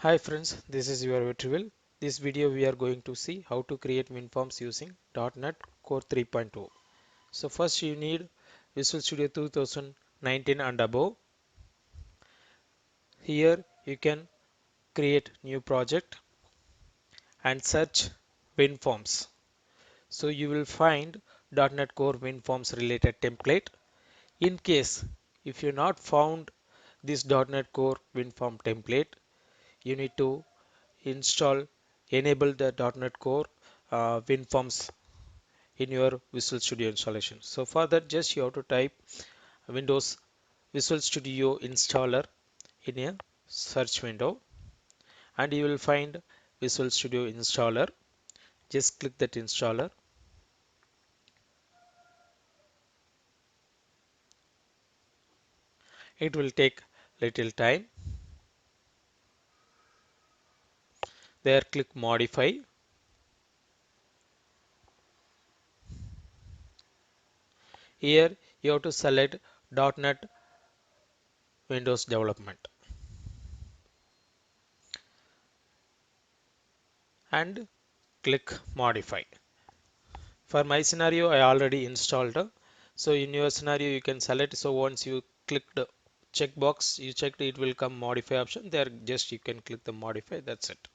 Hi friends, this is your Vetrivel. This video we are going to see how to create WinForms using .NET Core 3.0. So first you need Visual Studio 2019 and above. Here you can create new project and search WinForms. So you will find .NET Core WinForms related template. In case if you not found this .NET Core WinForm template, you need to enable the .NET Core WinForms in your Visual Studio installation. So for that, just you have to type Windows Visual Studio installer in a search window, and you will find Visual Studio installer. Just click that installer. It will take little time. There click modify. Here you have to select .NET Windows Development and click modify. For my scenario, I already installed. So in your scenario, you can select. So once you click the checkbox, you checked it will come modify option. There just you can click the modify. That's it.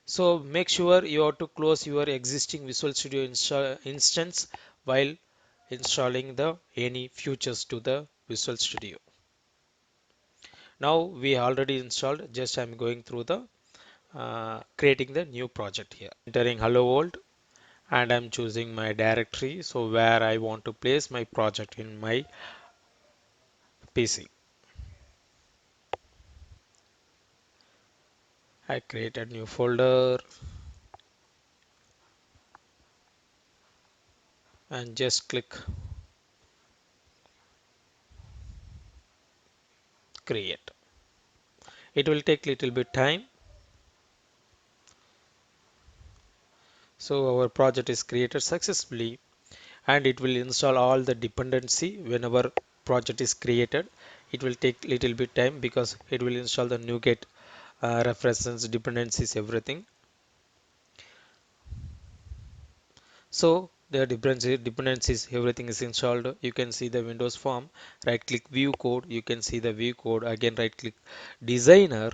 So make sure you have to close your existing Visual Studio instance while installing the any features to the Visual Studio. Now we already installed. Just I'm going through the creating the new project here. Entering hello world, and I'm choosing my directory, so where I want to place my project in my PC. I create a new folder and just click create. It will take little bit time. So our project is created successfully, and it will install all the dependency whenever project is created. It will take little bit time because it will install the NuGet references, dependencies, everything. So the dependencies, everything is installed. You can see the Windows form. Right click view code. You can see the view code. Again right click designer.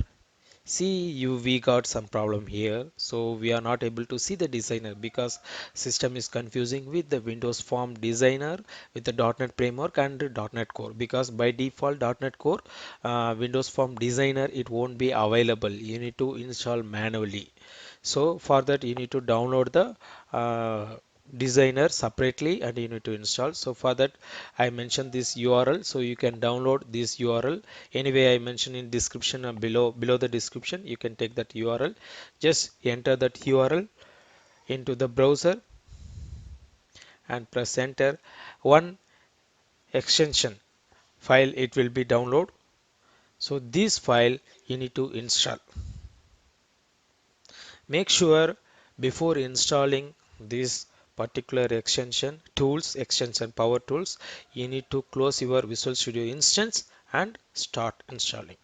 See we got some problem here. So we are not able to see the designer because system is confusing with the Windows form designer with the .NET framework and the .NET Core, because by default .NET Core Windows form designer it won't be available. You need to install manually. So for that you need to download the designer separately and you need to install. So for that I mentioned this URL, so you can download this URL. Anyway, I mentioned in description below the description, you can take that URL. Just enter that URL into the browser and press enter. One extension file it will be download. So this file you need to install. Make sure before installing this particular extension power tools, you need to close your Visual Studio instance and start installing.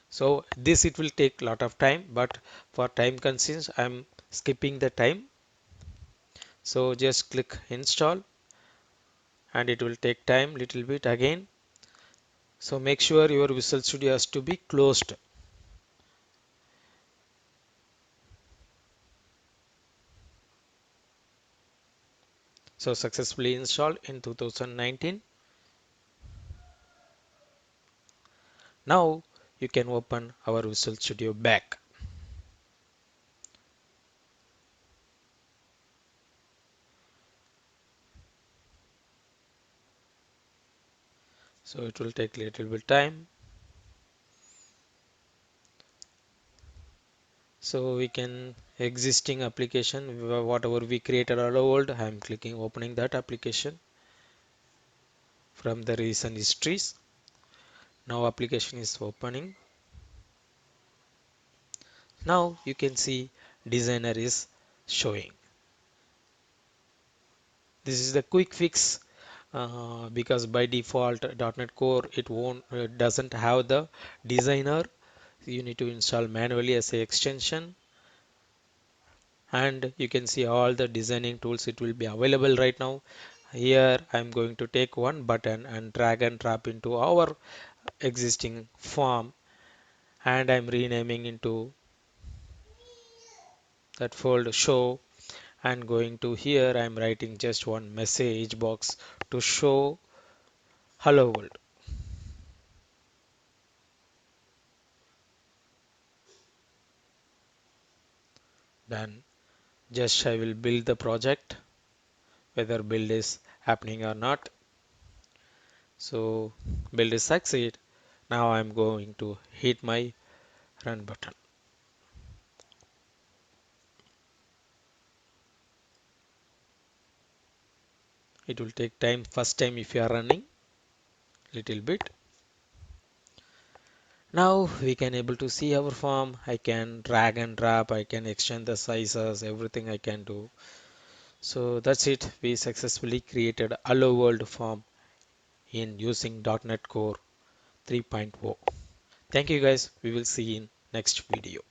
So this it will take a lot of time, but for time constraints I'm skipping the time. So just click install and it will take time little bit again. So make sure your Visual Studio has to be closed. So successfully installed in 2019. Now you can open our Visual Studio back. So it will take a little bit time. So we can existing application whatever we created all old. I am clicking opening that application from the recent histories. Now application is opening. Now you can see designer is showing. This is the quick fix because by default .NET Core it doesn't have the designer. You need to install manually as a extension, and you can see all the designing tools it will be available right now. Here I'm going to take one button and drag and drop into our existing form, and I'm renaming into that folder show, and going to here I'm writing just one message box to show hello world. Then just I will build the project, whether build is happening or not. So build is succeed. Now I'm going to hit my run button. It will take time first time if you are running little bit. Now we can able to see our form. I can drag and drop, I can extend the sizes, everything I can do. So that's it. We successfully created Hello World form in using .NET Core 3.0. Thank you guys. We will see you in next video.